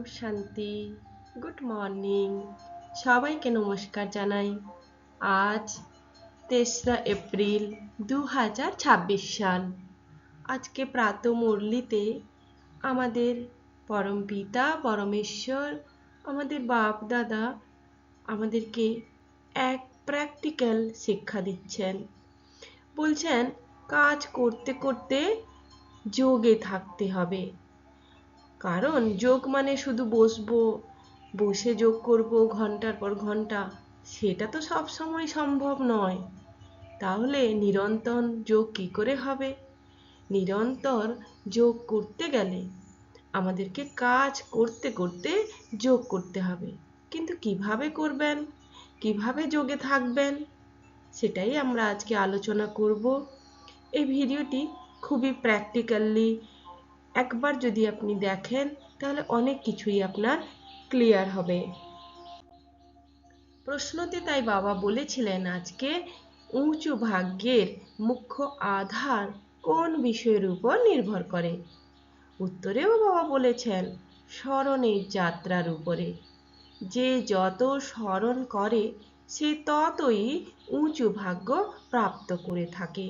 শান্তি। Good morning, সবাইকে নমস্কার জানাই। আজ 3রা এপ্রিল 2026 সাল। আজকে প্রাত মুরলিতে আমাদের পরম পিতা পরমেশ্বর, আমাদের বাপ দাদা আমাদেরকে এক প্র্যাকটিক্যাল শিক্ষা দিচ্ছেন। বলছেন কাজ করতে করতে যোগে থাকতে হবে। কারণ যোগ মানে শুধু বসে যোগ করব ঘন্টার পর ঘন্টা, সেটা তো সব সময় সম্ভব নয়। তাহলে নিরন্তর যোগ কি করে হবে? নিরন্তর যোগ করতে গেলে আমাদেরকে কাজ করতে করতে যোগ করতে হবে। কিন্তু কিভাবে করবেন, কিভাবে যোগে থাকবেন, সেটাই আমরা আজকে আলোচনা করব। এই ভিডিওটি খুবই প্র্যাকটিক্যালি একবার যদি আপনি দেখেন তাহলে অনেক কিছুই আপনার ক্লিয়ার হবে। প্রশ্নতে তাই বাবা বলেছিলেন আজকে উঁচু ভাগ্যের মুখ্য আধার কোন বিষয়ের উপর নির্ভর করে? উত্তরেও বাবা বলেছেন স্মরণের যাত্রার উপরে। যে যত স্মরণ করে সে ততই উঁচু ভাগ্য প্রাপ্ত করে থাকে।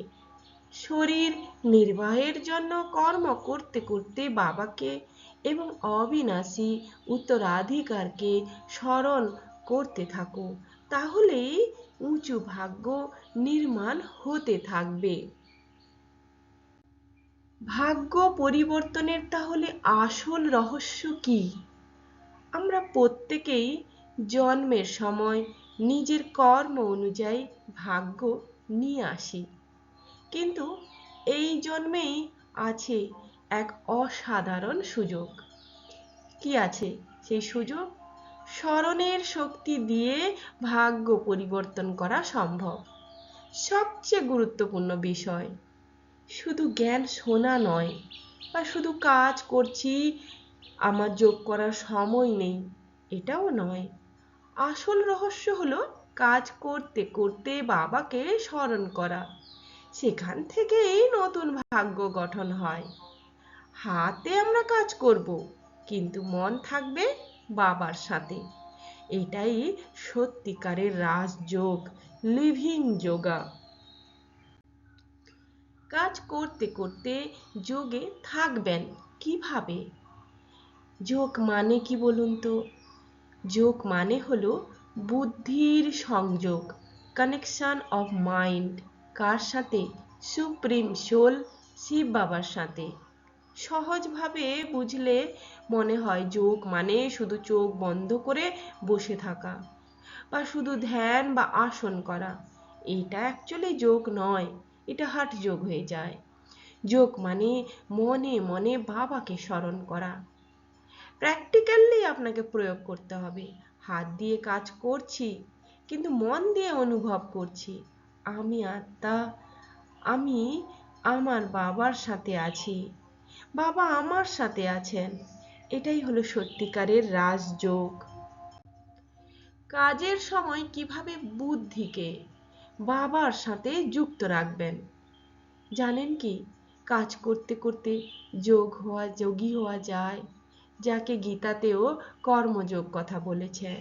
শরীর নির্বাহের জন্য কর্ম করতে করতে বাবাকে এবং অবিনাশী উত্তরাধিকারকে স্মরণ করতে থাকো, তাহলেই উঁচু ভাগ্য নির্মাণ হতে থাকবে। ভাগ্য পরিবর্তনের তাহলে আসল রহস্য কি? আমরা প্রত্যেকেই জন্মের সময় নিজের কর্ম অনুযায়ী ভাগ্য নিয়ে আসি, কিন্তু এই জন্মেই আছে এক অসাধারণ সুযোগ। কি আছে সেই সুযোগ? স্মরণের শক্তি দিয়ে ভাগ্য পরিবর্তন করা সম্ভব। সবচেয়ে গুরুত্বপূর্ণ বিষয়, শুধু জ্ঞান শোনা নয়, বা শুধু কাজ করছি আমার যোগ করার সময় নেই, এটাও নয়। আসল রহস্য হলো কাজ করতে করতে বাবাকে স্মরণ করা। সেখান থেকেই নতুন ভাগ্য গঠন হয়। হাতে আমরা কাজ করব, কিন্তু মন থাকবে বাবার সাথে। এটাই সত্যিকারের রাজযোগ, লিভিং যোগা। কাজ করতে করতে যোগে থাকবেন কিভাবে? যোগ মানে কি বলুন তো? যোগ মানে হলো বুদ্ধির সংযোগ, কানেকশন অফ মাইন্ড। কার সাথে? সুপ্রিম সোল, শিব বাবার সাথে। সহজভাবে বুঝলে মনে হয় যোগ মানে শুধু চোখ বন্ধ করে বসে থাকা, বা শুধু ধ্যান বা আসন করা। এটা অ্যাকচুয়ালি যোগ নয়, এটা হাঠ যোগ হয়ে যায়। যোগ মানে মনে মনে বাবাকে স্মরণ করা। প্র্যাকটিক্যালি আপনাকে প্রয়োগ করতে হবে। হাত দিয়ে কাজ করছি, কিন্তু মন দিয়ে অনুভব করছি আমি আত্মা, আমি আমার বাবার সাথে আছি, বাবা আমার সাথে আছেন। এটাই হলো সত্যিকারের রাজযোগ। কাজের সময় কিভাবে বুদ্ধিকে বাবার সাথে যুক্ত রাখবেন জানেন কি? কাজ করতে করতে যোগী হওয়া যায়, যাকে গীতাতেও কর্মযোগ কথা বলেছে।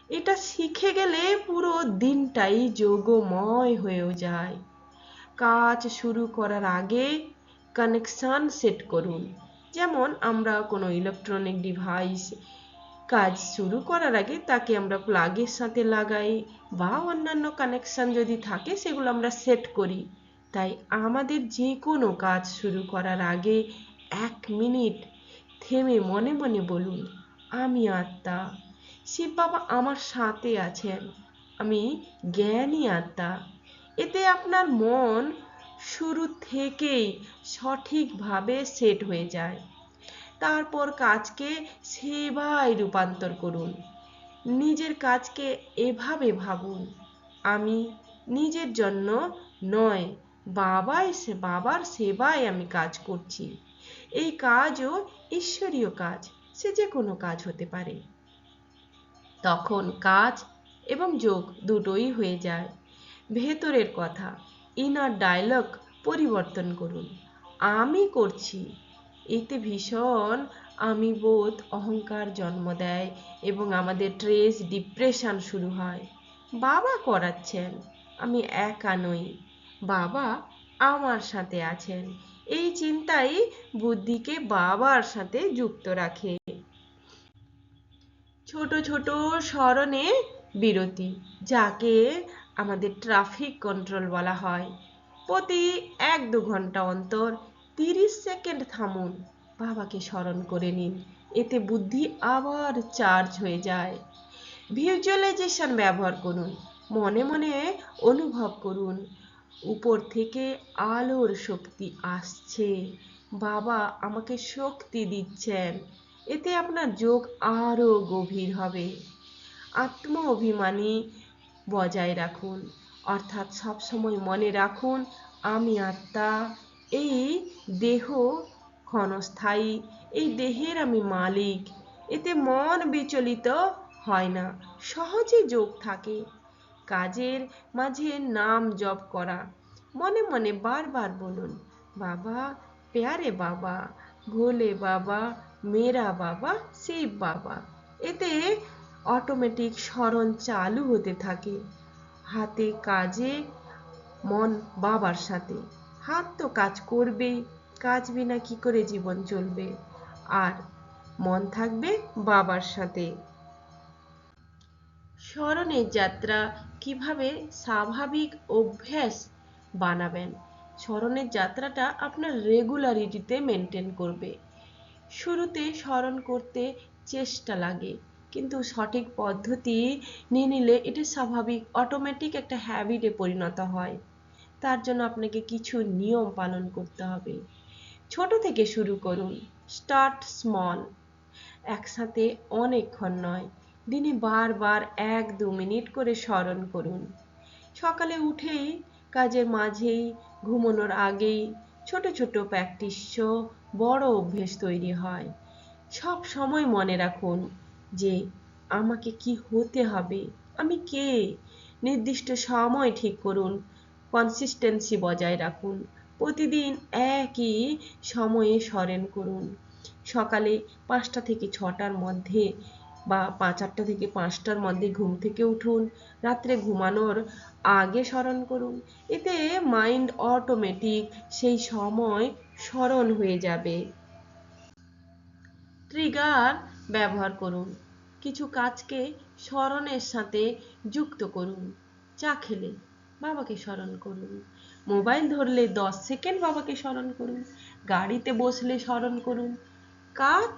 এটা শিখে গেলে পুরো দিনটাই যোগময় হয়েও যায়। কাজ শুরু করার আগে কানেকশন সেট করুন। যেমন আমরা কোনো ইলেকট্রনিক ডিভাইস কাজ শুরু করার আগে তাকে আমরা প্লাগের সাথে লাগাই, বা অন্যান্য কানেকশন যদি থাকে সেগুলো আমরা সেট করি। তাই আমাদের যে কোনো কাজ শুরু করার আগে 1 মিনিট থেমে মনে মনে বলুন আমি আত্মা, শিব বাবা আমার সাথে আছেন, আমি জ্ঞানী আত্মা। এতে আপনার মন শুরু থেকেই সঠিকভাবে সেট হয়ে যায়। তারপর কাজকে সেবায় রূপান্তর করুন। নিজের কাজকে এভাবে ভাবুন, আমি নিজের জন্য নয়, বাবার সেবায় আমি কাজ করছি। এই কাজও ঈশ্বরীয় কাজ, সে যে কোনো কাজ হতে পারে। তখন কাজ এবং যোগ দুটোই হয়ে যায়। ভেতরের কথা, ইনার ডায়লগ পরিবর্তন করুন। আমি করছি, এতে ভীষণ আমি বোধ অহংকার জন্ম দেয় এবং আমাদের স্ট্রেস ডিপ্রেশন শুরু হয়। বাবা করাচ্ছেন, আমি একা নই, বাবা আমার সাথে আছেন। এই চিন্তাই বুদ্ধিকে বাবার সাথে যুক্ত রাখে। ছোট ছোট স্মরণে বিরতি, যাকে আমাদের ট্রাফিক কন্ট্রোল বলা হয়। প্রতি 1-2 ঘন্টা অন্তর 30 সেকেন্ড থামুন, বাবাকে স্মরণ করে নিন। এতে বুদ্ধি আবার চার্জ হয়ে যায়। ভিজুয়ালাইজেশন ব্যবহার করুন, মনে মনে অনুভব করুন উপর থেকে আলোর শক্তি আসছে, বাবা আমাকে শক্তি দিচ্ছেন। এতে আপনার যোগ আরো গভীর হবে। আত্ম অভিমানী বজায় রাখুন, অর্থাৎ সবসময় মনে রাখুন আমি আত্মা, এই দেহ ক্ষণস্থায়ী, এই দেহের আমি মালিক। এতে মন বিচলিত হয় না, সহজে যোগ থাকে। কাজের মাঝে নাম জপ করা, মনে মনে বারবার বলুন বাবা, প্যারে বাবা, ভোলে বাবা, মেরা বাবা, শিব বাবা। এতে অটোমেটিক স্মরণ চালু হতে থাকে। হাতে কাজে মন বাবার সাথে, হাত তো কাজ করবেই, কাজ বিনা কি করে জীবন চলবে, আর মন থাকবে বাবার সাথে। স্মরণের যাত্রা কিভাবে স্বাভাবিক অভ্যাস বানাবেন। স্মরণের যাত্রাটা আপনার রেগুলারিটিতে মেনটেন করবে। শুরুতে স্মরণ করতে চেষ্টা লাগে, কিন্তু সঠিক পদ্ধতি নিয়ে নিলে এটা স্বাভাবিক অটোমেটিক একটা হ্যাবিটে পরিণত হয়। তার জন্য আপনাকে কিছু নিয়ম পালন করতে হবে। ছোট থেকে শুরু করুন, স্টার্ট স্মল। একসাথে অনেকক্ষণ নয়, দিনে বারবার 1-2 মিনিট করে স্মরণ করুন। সকালে উঠেই, কাজের মাঝেই, ঘুমানোর আগেই ছোট ছোট প্র্যাকটিস বড় অভ্যেস তৈরি হয়। সব সময় মনে রাখুন যে আমাকে কি হতে হবে, আমি কে। নির্দিষ্ট সময় ঠিক করুন, কনসিস্টেন্সি বজায় রাখুন। প্রতিদিন একই সময়ে স্মরণ করুন। সকালে 5টা থেকে 6টার মধ্যে বা 4টা থেকে 5টার মধ্যে ঘুম থেকে উঠুন। রাত্রে ঘুমানোর আগে স্মরণ করুন। এতে মাইন্ড অটোমেটিক সেই সময় স্মরণ হয়ে যাবে। ট্রিগার ব্যবহার করুন, কিছু কাজকে স্মরণের সাথে যুক্ত করুন। চা খেলে বাবাকে স্মরণ করুন, মোবাইল ধরলে 10 সেকেন্ড বাবাকে স্মরণ করুন, গাড়িতে বসলে স্মরণ করুন। কাজ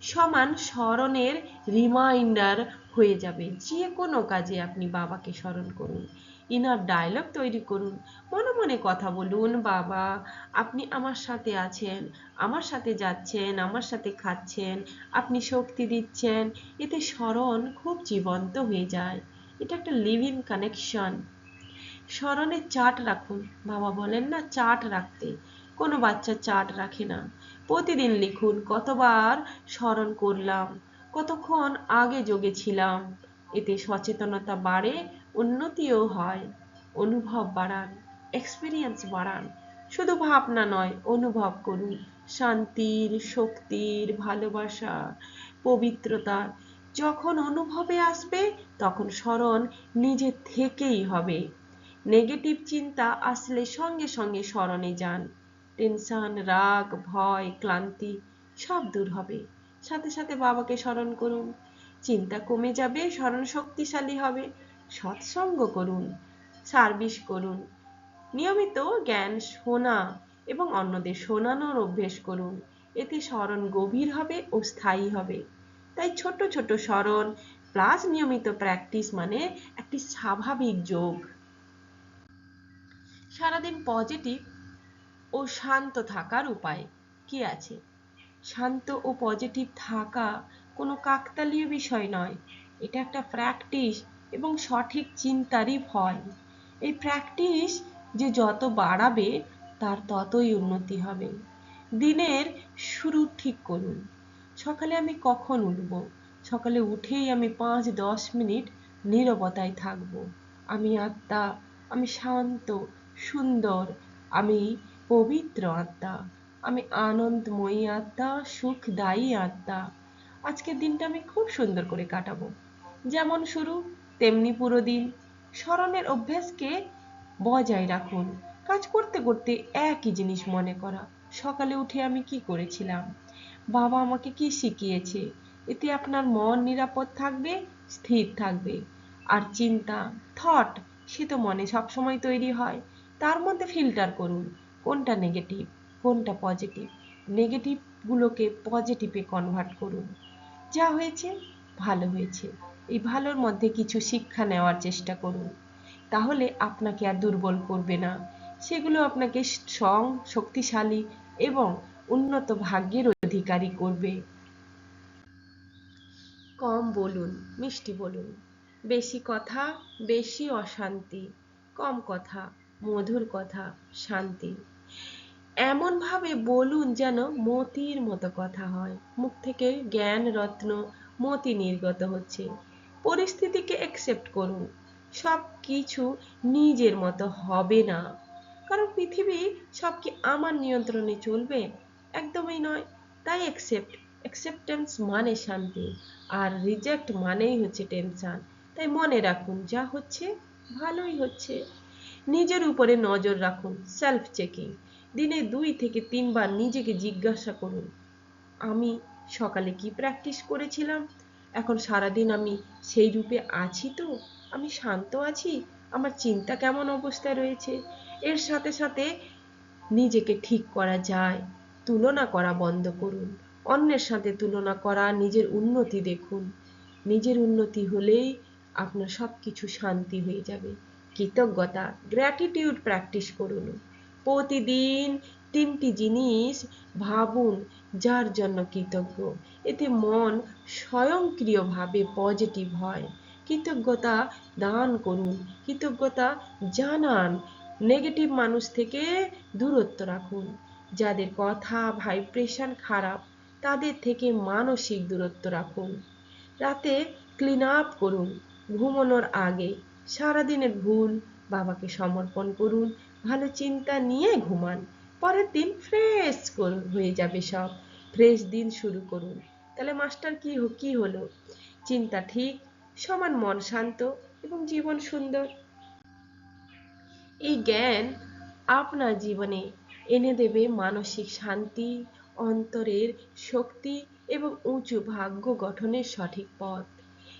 সমান স্মরণের রিমাইন্ডার হয়ে যাবে। যে কোনো কাজে আপনি বাবাকে স্মরণ করুন। ইনার ডায়লগ তৈরি করুন, মনে মনে কথা বলুন বাবা আপনি আমার সাথে আছেন, আমার সাথে যাচ্ছেন, আমার সাথে খাচ্ছেন, আপনি শক্তি দিচ্ছেন। এতে স্মরণ খুব জীবন্ত হয়ে যায়, এটা একটা লিভিং কানেকশন। স্মরণের চার্ট রাখুন, বাবা বলেন না চার্ট রাখতে, কোনো বাচ্চা চার্ট রাখে না। প্রতিদিন লিখুন কতবার স্মরণ করলাম, কতক্ষণ আগে যোগে ছিলাম। এতে সচেতনতা বাড়ে, উন্নতিও হয়। অনুভব বাড়ান, এক্সপিরিয়েন্স বাড়ান, শুধু ভাবনা নয় অনুভব করুন। শান্তির, শক্তির, ভালোবাসা, পবিত্রতা যখন অনুভবে আসবে তখন স্মরণ নিজে থেকেই হবে। নেগেটিভ চিন্তা আসলে সঙ্গে সঙ্গে স্মরণে যান। টেনশন, রাগ, ভয়, ক্লান্তি সব দূর হবে। সাথে সাথে বাবাকে স্মরণ করুন, চিন্তা কমে যাবে, স্মরণ শক্তিশালী হবে। সৎসঙ্গ করুন, সার্ভিস করুন, নিয়মিত জ্ঞান শোনা এবং অন্যদের শোনানোর অভ্যেস করুন। এতে স্মরণ গভীর হবে ও স্থায়ী হবে। তাই ছোট ছোট স্মরণ প্লাস নিয়মিত প্র্যাকটিস মানে একটি স্বাভাবিক যোগ। সারাদিন পজিটিভ ও শান্ত থাকার উপায় কি আছে? শান্ত ও পজিটিভ থাকা কোনো কাকতালীয় বিষয় নয়, এটা একটা প্র্যাকটিস এবং সঠিক চিন্তারই ফল। এই প্র্যাকটিস যে যত বাড়াবে তার ততই উন্নতি হবে। দিনের শুরু ঠিক করুন, সকালে আমি কখন উঠব, সকালে উঠেই আমি 5-10 মিনিট নীরবতায় থাকব। আমি আত্মা, আমি শান্ত, সুন্দর, আমি পবিত্র আত্মা। আমি আনন্দময়ী আত্মা, সুখদায়ী আত্মা। আজকের দিনটা আমি খুব সুন্দর করে কাটাবো। যেমন শুরু তেমনি পুরো দিন। স্মরণের অভ্যাসকে বজায় রাখুন। কাজ করতে করতে একই জিনিস মনে করা, সকালে উঠে আমি কি করেছিলাম, বাবা আমাকে কি শিখিয়েছে। এতে আপনার মন নিরাপদ থাকবে, স্থির থাকবে। আর চিন্তা, থট, সে তো মনে সবসময় তৈরি হয়। তার মধ্যে ফিল্টার করুন কোনটা নেগেটিভ, কোনটা পজিটিভ। নেগেটিভগুলোকে পজিটিভে কনভার্ট করুন। যা হয়েছে ভালো হয়েছে, এই ভালোর মধ্যে কিছু শিক্ষা নেওয়ার চেষ্টা করুন। তাহলে আপনাকে আর দুর্বল করবে না, সেগুলো আপনাকে স্ট্রং, শক্তিশালী এবং উন্নত ভাগ্যের অধিকারী করবে। কম বলুন, মিষ্টি বলুন। বেশি কথা, বেশি অশান্তি। কম কথা, মধুর কথা, শান্তি। এমন ভাবে বলুন যেন মতির মতো কথা হয়, মুখ থেকে জ্ঞান রত্ন মতি নির্গত হচ্ছে। পরিস্থিতিকে অ্যাকসেপ্ট করুন। সব কিছু নিজের মতো হবে না, কারণ পৃথিবী সব কি আমার নিয়ন্ত্রণে চলবে? একদমই নয়। তাই অ্যাকসেপ্টেন্স মানে শান্তি, আর রিজেক্ট মানেই হচ্ছে টেনশন। তাই মনে রাখুন, যা হচ্ছে ভালোই হচ্ছে। নিজের উপরে নজর রাখুন, সেলফ চেকিং। দিনে 2 থেকে 3 বার নিজেকে জিজ্ঞাসা করুন, আমি সকালে কি প্র্যাকটিস করেছিলাম, এখন সারাদিন আমি সেই রূপে আছি তো? আমি শান্ত আছি? আমার চিন্তা কেমন অবস্থায় রয়েছে? এর সাথে সাথে নিজেকে ঠিক করা যায়। তুলনা করা বন্ধ করুন। অন্যের সাথে তুলনা করা, নিজের উন্নতি দেখুন। নিজের উন্নতি হলেই আপনার সব কিছু শান্তি হয়ে যাবে। কৃতজ্ঞতা, গ্র্যাটিটিউড প্র্যাকটিস করুন। প্রতিদিন 3টি জিনিস ভাবুন যার জন্য কৃতজ্ঞ। এতে মন স্বয়ংক্রিয়ভাবে পজিটিভ হয়। কৃতজ্ঞতা দান করুন, কৃতজ্ঞতা জানান। নেগেটিভ মানুষ থেকে দূরত্ব রাখুন। যাদের কথা ভাইব্রেশন খারাপ, তাদের থেকে মানসিক দূরত্ব রাখুন। রাতে ক্লিন আপ করুন ঘুমানোর আগে। সারাদিনের ভুল বাবাকে সমর্পণ করুন। ভালো চিন্তা নিয়ে ঘুমান। পরের দিন ফ্রেশ হয়ে যাবে সব। ফ্রেশ দিন শুরু করুন। তাহলে মাস্টার কি হলো? চিন্তা ঠিক, সমান মন শান্ত এবং জীবন সুন্দর। এই জ্ঞান আপনার জীবনে এনে দেবে মানসিক শান্তি, অন্তরের শক্তি এবং উঁচু ভাগ্য গঠনের সঠিক পথ।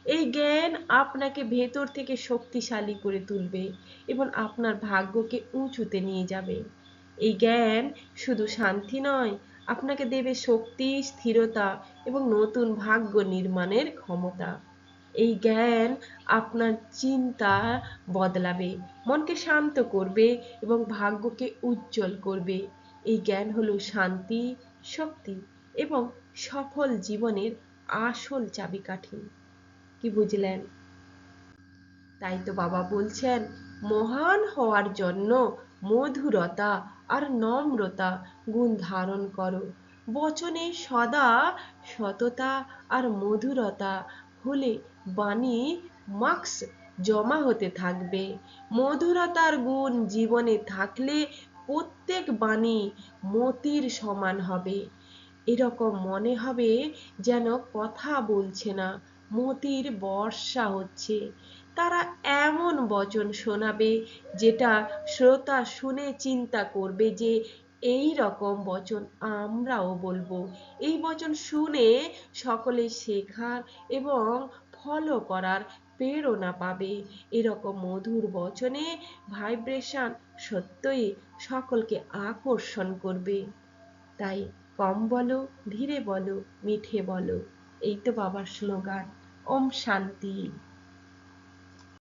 এই জ্ঞান আপনাকে ভেতর থেকে শক্তিশালী করে তুলবে এবং আপনার ভাগ্যকে উঁচুতে নিয়ে যাবে। এই জ্ঞান শুধু শান্তি নয়, আপনাকে দেবে শক্তি, স্থিরতা এবং নতুন ভাগ্য নির্মাণের ক্ষমতা। এই জ্ঞান আপনার চিন্তা বদলাবে, মনকে শান্ত করবে এবং ভাগ্যকে উজ্জ্বল করবে। এই জ্ঞান হলো শান্তি, শক্তি এবং সফল জীবনের আসল চাবিকাঠি। কি বুঝলেন? তাই তো বাবা বলছেন, মহান হওয়ার জন্য মধুরতা আর নম্রতা গুণ ধারণ করো। বচনে সদা সততা আর মধুরতা হলে বাণী মার্কস জমা হতে থাকবে। মধুরতার গুণ জীবনে থাকলে প্রত্যেক বাণী মতির সমান হবে। এরকম মনে হবে যেন কথা বলছে না, মতির বর্ষা হচ্ছে। তারা এমন বচন শোনাবে যেটা শ্রোতা শুনে চিন্তা করবে যে এই রকম বচন আমরাও বলবো। এই বচন শুনে সকলে শেখার এবং ফলো করার প্রেরণা পাবে। এরকম মধুর বচনে ভাইব্রেশন সত্যই সকলকে আকর্ষণ করবে। তাই কম বলো, ধীরে বলো, মিঠে বলো। এই তো বাবার স্লোগান। ওম শান্তি।